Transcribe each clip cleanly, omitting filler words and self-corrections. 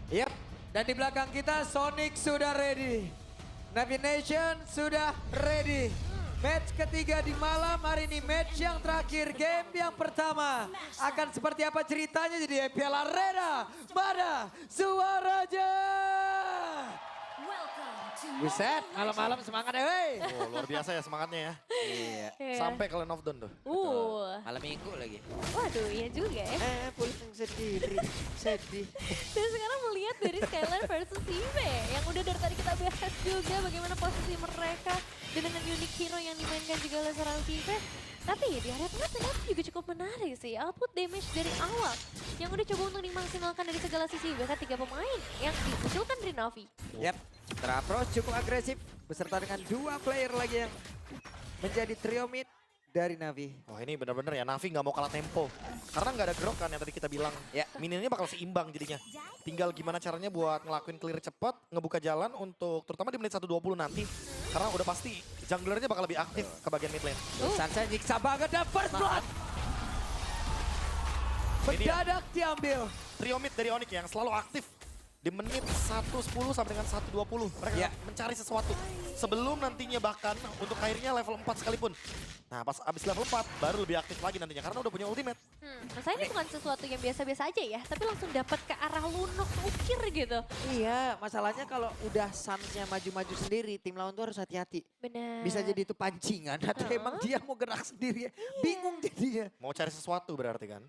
Yap, dan di belakang kita Sonic sudah ready. Navi Nation sudah ready. Match ketiga di malam hari ini, match yang terakhir, game yang pertama. Akan seperti apa ceritanya jadi EPL Arena pada Suaraja. Buset, malam-malam semangat ya wey. Oh, luar biasa ya semangatnya ya. Iya, Sampai ke Land of Dawn tuh. malam minggu lagi. Waduh, iya juga ya. Pusing sendiri, sedih. Dan sekarang melihat dari Skylar versus Ibe yang udah dari tadi kita bahas juga bagaimana posisi mereka dan dengan unique hero yang dimainkan juga oleh seorang Ibe. Tapi di area tengah ternyata juga cukup menarik sih. Output damage dari awal yang udah coba untuk dimaksimalkan dari segala sisi. Bahkan 3 pemain yang dimunculkan dari Navi. Yap, terapproach cukup agresif beserta dengan 2 player lagi yang menjadi trio mid dari Navi. Wah ini benar-benar ya, Navi nggak mau kalah tempo. Karena nggak ada grok kan yang tadi kita bilang. Ya. Minionnya bakal seimbang jadinya. Tinggal gimana caranya buat ngelakuin clear cepat, ngebuka jalan untuk terutama di menit 1:20 nanti. Karena udah pasti junglernya bakal lebih aktif ke bagian mid lane. Sansa nyiksa banget dan first blood. Ini dia. Mendadak diambil. Trio mid dari Onyx yang selalu aktif di menit 1:10 sampai dengan 1:20. Mereka Ya. mencari sesuatu sebelum nantinya bahkan untuk akhirnya level 4 sekalipun. Nah pas abis level 4 baru lebih aktif lagi nantinya karena udah punya ultimate. Masalahnya ini bukan sesuatu yang biasa-biasa aja ya, tapi langsung dapat ke arah Lunox ukir gitu. Iya, masalahnya kalau udah Suns-nya maju-maju sendiri, tim lawan tuh harus hati-hati. Benar. Bisa jadi itu pancingan atau emang dia mau gerak sendiri. Bingung jadinya. Mau cari sesuatu berarti kan.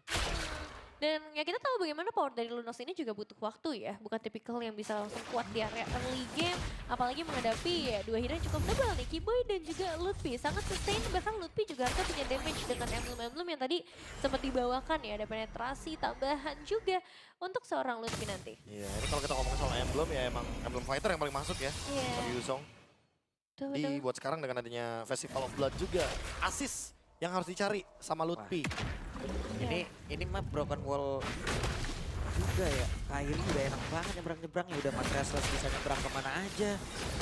Dan ya kita tahu bagaimana power dari Lunox ini juga butuh waktu ya. Bukan tipikal yang bisa langsung kuat di area early game. Apalagi menghadapi ya 2 hero yang cukup tebal nih. Kiboy dan juga Lutfi. Sangat sustain, bahkan Lutfi juga harusnya punya damage dengan emblem-emblem yang tadi sempat dibawakan ya. Ada penetrasi tambahan juga untuk seorang Lutfi nanti. Iya ini kalau kita ngomong soal emblem ya emang emblem fighter yang paling masuk ya. Iya. Bagi Yusong. Betul. Buat sekarang dengan adanya Festival of Blood juga. Assist yang harus dicari sama Lutfi. Ini mah broken wall juga ya. Kyrie udah enak banget nyebrang-nyebrang ya. Udah Mas Restless bisa nyebrang kemana aja.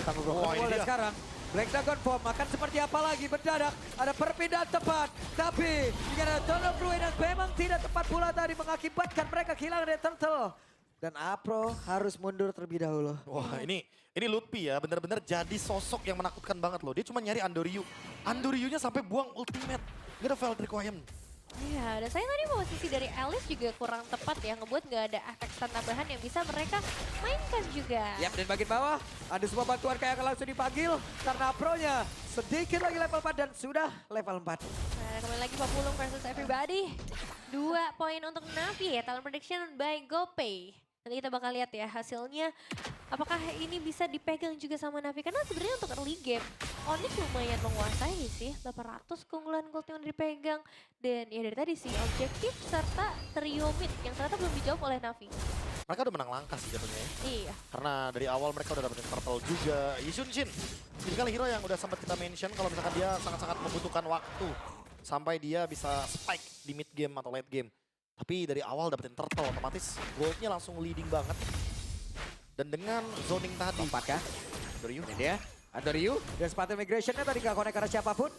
Tanpa broken Wah, ini wall dan dia. sekarang. Black Dragon Bomb akan seperti apa lagi mendadak. Ada perpindahan tepat. Tapi dengan ada Tunnel Fluid dan memang tidak tepat pula tadi mengakibatkan mereka kehilangan dari Turtle. Dan Apro harus mundur terlebih dahulu. Wah ini Lutfi ya benar-benar jadi sosok yang menakutkan banget loh. Dia cuma nyari Andoryu. Andoryunya sampai buang ultimate. Gak ada Veldrick Wayne. Iya, dan saya tadi posisi dari Alice juga kurang tepat ya, ngebuat nggak ada efek stun tambahan yang bisa mereka mainkan juga. Yap, dan bagian bawah ada sebuah bantuan kayak akan langsung dipanggil karena pro-nya sedikit lagi level 4 dan sudah level 4. Nah, kembali lagi Papulung versus everybody. 2 poin untuk Navi ya, talent prediction by GoPay. Nanti kita bakal lihat ya hasilnya. Apakah ini bisa dipegang juga sama Navi? Karena sebenarnya untuk early game, Onyx lumayan menguasai sih. 800 keunggulan gold yang dipegang. Dan ya dari tadi sih objektif serta trio mid yang ternyata belum dijawab oleh Navi. Mereka udah menang langkah sih jatuhnya ya. Iya. Karena dari awal mereka udah dapetin turtle juga. Yisun Shin, tipikal hero yang udah sempat kita mention kalau misalkan dia sangat-sangat membutuhkan waktu. Sampai dia bisa spike di mid game atau late game. Tapi dari awal dapetin turtle otomatis goldnya langsung leading banget. Dan dengan zoning tadi. Lompat kah? Andoryu. Ini dia, Andoryu. Dan sepatu migrationnya tadi gak connect karena siapapun.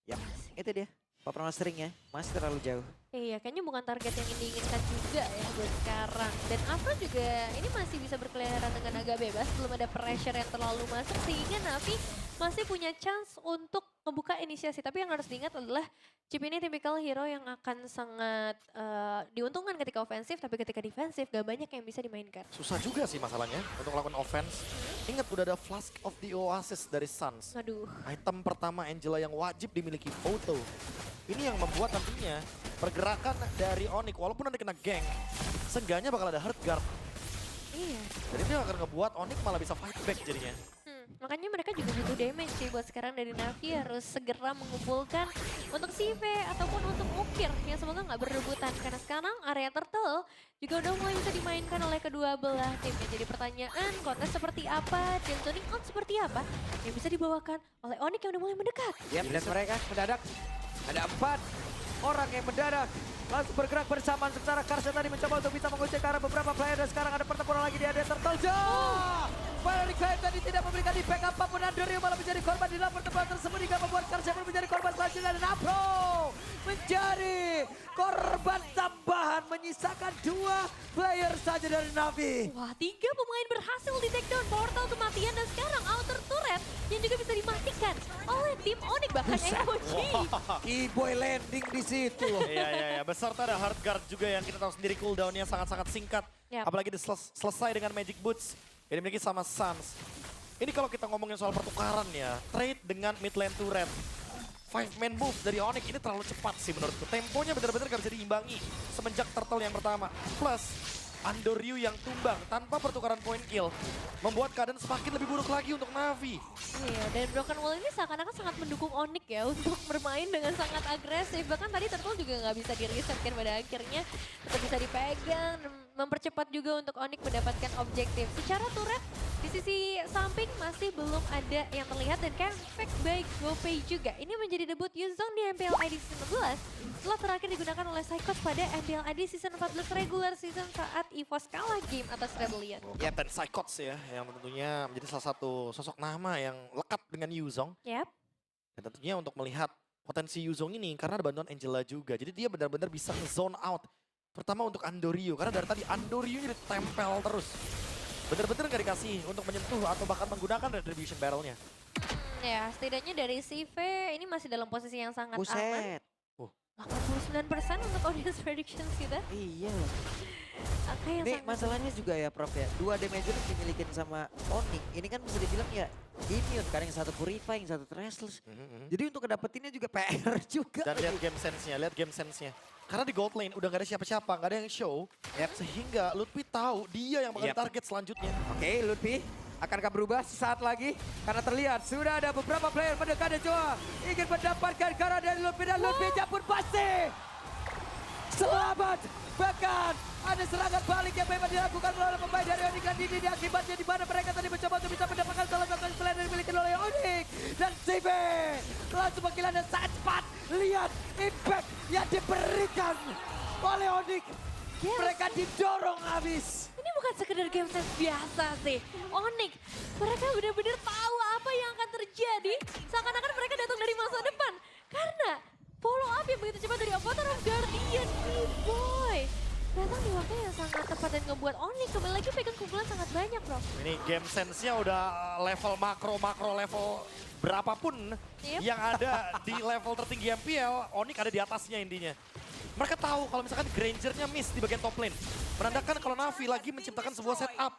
Yap, itu dia. Paper masteringnya masih terlalu jauh. Iya, kayaknya bukan target yang diinginkan juga ya buat sekarang. Dan Afro juga ini masih bisa berkeliaran dengan agak bebas, belum ada pressure yang terlalu masuk sehingga Navi masih punya chance untuk membuka inisiasi. Tapi yang harus diingat adalah Chip ini tipikal hero yang akan sangat diuntungkan ketika ofensif, tapi ketika defensif gak banyak yang bisa dimainkan. Susah juga sih masalahnya untuk melakukan offense. Ingat udah ada Flask of the Oasis dari Suns. Aduh. Item pertama Angela yang wajib dimiliki Photo. Ini yang membuat nantinya pergerakan dari Onyx walaupun nanti kena gank, seenggaknya bakal ada hard guard. Iya. Dan itu yang akan ngebuat Onyx malah bisa fight back jadinya. Makanya mereka juga butuh damage sih buat sekarang dari Navi harus segera mengumpulkan untuk Sive ataupun untuk Ukir yang semoga nggak berebutan. Karena sekarang area turtle juga udah mulai bisa dimainkan oleh kedua belah timnya. Jadi pertanyaan kontes seperti apa dan zoning out seperti apa yang bisa dibawakan oleh Onyx yang udah mulai mendekat. Yap, dan mereka mendadak. Ada 4 orang yang mendadak. Langsung bergerak bersamaan sementara Karsa tadi mencoba untuk bisa mengusir ke arah beberapa player dan sekarang ada pertempuran lagi di area Turtle. Finally Clay tadi tidak memberikan impact apapun. Andorio malah menjadi korban di dalam pertemuan tersebut hingga membuat Karsia pun menjadi korban selanjutnya. Dan Apro menjadi korban tambahan menyisakan 2 player saja dari Navi. Wah, 3 pemain berhasil di take down portal kematian dan sekarang outer turret yang juga bisa dimatikan oleh tim Onyx bahkan MOG. Kiboy landing di situ. Iya. Beserta ada hard guard juga yang kita tahu sendiri cooldownnya sangat-sangat singkat. Yap. Apalagi selesai dengan Magic Boots yang dimiliki sama Suns. Ini kalau kita ngomongin soal pertukaran ya, trade dengan mid lane turret. 5-man move dari Onyx ini terlalu cepat sih menurutku. Temponya benar-benar gak bisa diimbangi semenjak turtle yang pertama. Plus, Andoryu yang tumbang tanpa pertukaran point kill membuat keadaan semakin lebih buruk lagi untuk Navi. Iya, dan Broken Wall ini seakan-akan sangat mendukung Onyx ya untuk bermain dengan sangat agresif. Bahkan tadi Turtle juga nggak bisa di-reset kan pada akhirnya. Tetap bisa dipegang, dan mempercepat juga untuk Onyx mendapatkan objektif. Secara turret, di sisi samping masih belum ada yang terlihat dan comeback by GoPay juga. Ini menjadi debut Yuzong di MPL ID Season 11 setelah terakhir digunakan oleh Psychos pada MPL ID Season 14 regular season saat EVOS kalah game atas Rebellion. Kapten Psychots ya, yang tentunya menjadi salah satu sosok nama yang lekat dengan Yuzong. Yap. Dan tentunya untuk melihat potensi Yuzong ini karena ada bantuan Angela juga. Jadi dia benar-benar bisa zone out. Terutama untuk Andoryu, karena dari tadi Andoryu ini ditempel terus. Benar-benar gak dikasih untuk menyentuh atau bahkan menggunakan retribution barrel-nya. Ya, setidaknya dari CV ini masih dalam posisi yang sangat aman. Buset. 89% untuk audience predictions kita. Iya. Angka yang Ini sangat masalahnya juga ya Prof ya. 2 damage yang dimiliki sama Onyx. Ini kan bisa dibilang ya immune. Karena yang satu purify, yang satu thrashless. Jadi untuk kedapetinnya juga PR juga. Dan lihat game sense-nya, Karena di gold lane udah gak ada siapa-siapa, gak ada yang show. Sehingga Lutfi tahu dia yang bakal target selanjutnya. Oke, Lutfi. Akankah berubah sesaat lagi? Karena terlihat sudah ada beberapa player mendekat dan coba ingin mendapatkan karena dari Lutfi dan Lutfi pun pasti. Selamat. Bahkan ada serangan balik yang memang dilakukan oleh pemain dari Onyx dan ini akibatnya di mana mereka tadi mencoba untuk bisa mendapatkan salah satu player yang dimiliki oleh Onyx. Dan CV langsung panggilan dan sangat cepat. Lihat impact yang diberikan oleh Onyx. Mereka didorong habis. Ini bukan sekedar game sense biasa sih. Onyx, mereka benar-benar tahu apa yang akan terjadi. Seakan-akan mereka datang dari masa depan. Karena follow up yang begitu cepat dari Avatar of Guardian, Kiboy. Datang di waktu yang sangat tepat dan ngebuat Onyx kembali lagi pegang kumpulan sangat banyak, bro. Ini game sense-nya udah level makro level berapapun yang ada di level tertinggi MPL, Onyx ada di atasnya intinya. Mereka tahu kalau misalkan Granger-nya miss di bagian top lane. Menandakan kalau Navi lagi menciptakan sebuah setup.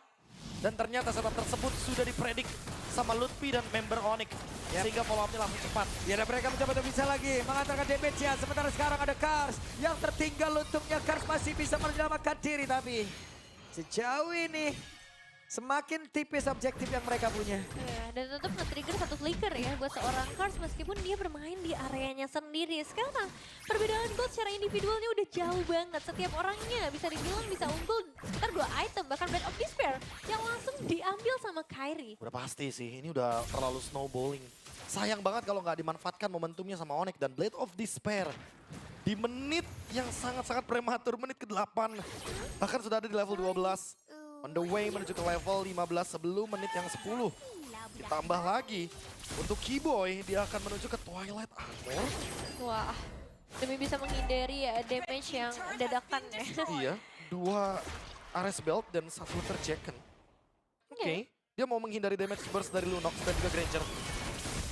Dan ternyata setup tersebut sudah dipredik sama Lutfi dan member Onyx. Sehingga follow up-nya langsung cepat. Ya, dan mereka mencoba untuk bisa lagi mengantarkan damage-nya. Sementara sekarang ada Kars yang tertinggal untungnya. Kars masih bisa menyelamatkan diri tapi sejauh ini semakin tipis objektif yang mereka punya. Ya, dan tetap nge-trigger satu flicker ya buat seorang Kars meskipun dia bermain di areanya sendiri. Sekarang perbedaan gold secara individualnya udah jauh banget. Setiap orangnya bisa dibilang bisa unggul sekitar 2 item. Bahkan Blade of Despair yang langsung diambil sama Kairi. Udah pasti sih, ini udah terlalu snowballing. Sayang banget kalau nggak dimanfaatkan momentumnya sama Onyx dan Blade of Despair. Di menit yang sangat-sangat prematur, menit ke-8. Bahkan sudah ada di level 12. On the way menuju ke level 15 sebelum menit yang 10. Ditambah lagi, untuk Kiboy dia akan menuju ke Twilight Armor. Wah, demi bisa menghindari ya damage yang dadakan ya. Iya, 2 Ares Belt dan 1 Terjacken. Oke, dia mau menghindari damage burst dari Lunox dan juga Granger.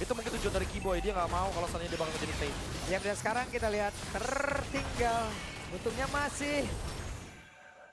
Itu mungkin tujuan dari Kiboy, dia nggak mau kalau seandainya dia bakal menjadi play. Ya, dan sekarang kita lihat tertinggal. Untungnya masih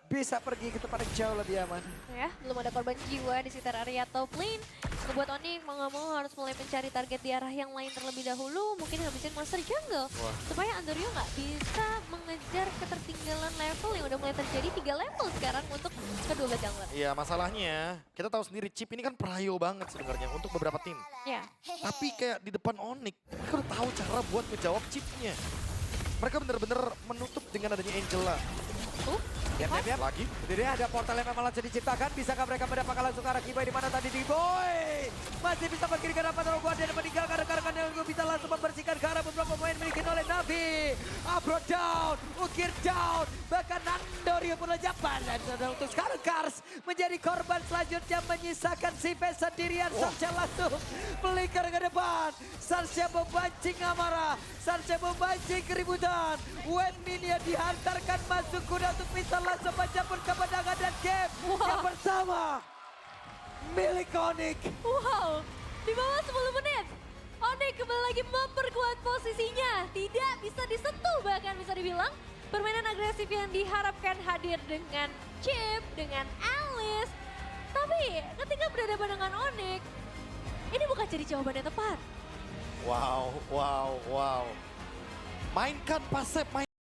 bisa pergi ke tempat yang jauh lebih aman. Ya, belum ada korban jiwa di sekitar area top lane. Ngebuat Onyx mau nggak mau harus mulai mencari target di arah yang lain terlebih dahulu. Mungkin habisin monster jungle. Supaya Andoryu nggak bisa mengejar ketertinggalan level yang udah mulai terjadi 3 level sekarang untuk kedua jungler. Iya, masalahnya kita tahu sendiri chip ini kan prayo banget sebenarnya untuk beberapa tim. Ya. Tapi kayak di depan Onyx, mereka udah tahu cara buat ngejawab chipnya. Mereka benar-benar menutup dengan adanya Angela. Ya, Lagi. Jadi ada portal yang memang langsung diciptakan. Bisakah mereka mendapatkan langsung ke arah Kiboy di mana tadi Kiboy masih bisa pergi ke arah Avatar of Guardian dan meninggalkan rekan-rekan yang bisa langsung membersihkan ke arah beberapa pemain dimiliki oleh Navi. Abro down, Ukir down, bahkan Nandori dengan bola Japan. Dan untuk sekarang Kars menjadi korban selanjutnya menyisakan Sive sendirian. Sarsha langsung flicker ke depan. Sarsha memancing amarah. Sarsha memancing keributan. Wave Minion dihantarkan masuk kuda untuk bisa langsung mencampur kemenangan dan game yang pertama milik Onyx. Wow, di bawah 10 menit. Onyx kembali lagi memperkuat posisinya. Tidak bisa disentuh bahkan bisa dibilang. Permainan agresif yang diharapkan hadir dengan Chip, dengan Alice. Tapi ketika berhadapan dengan Onyx, ini bukan jadi jawaban yang tepat. Wow. Mainkan Pasep,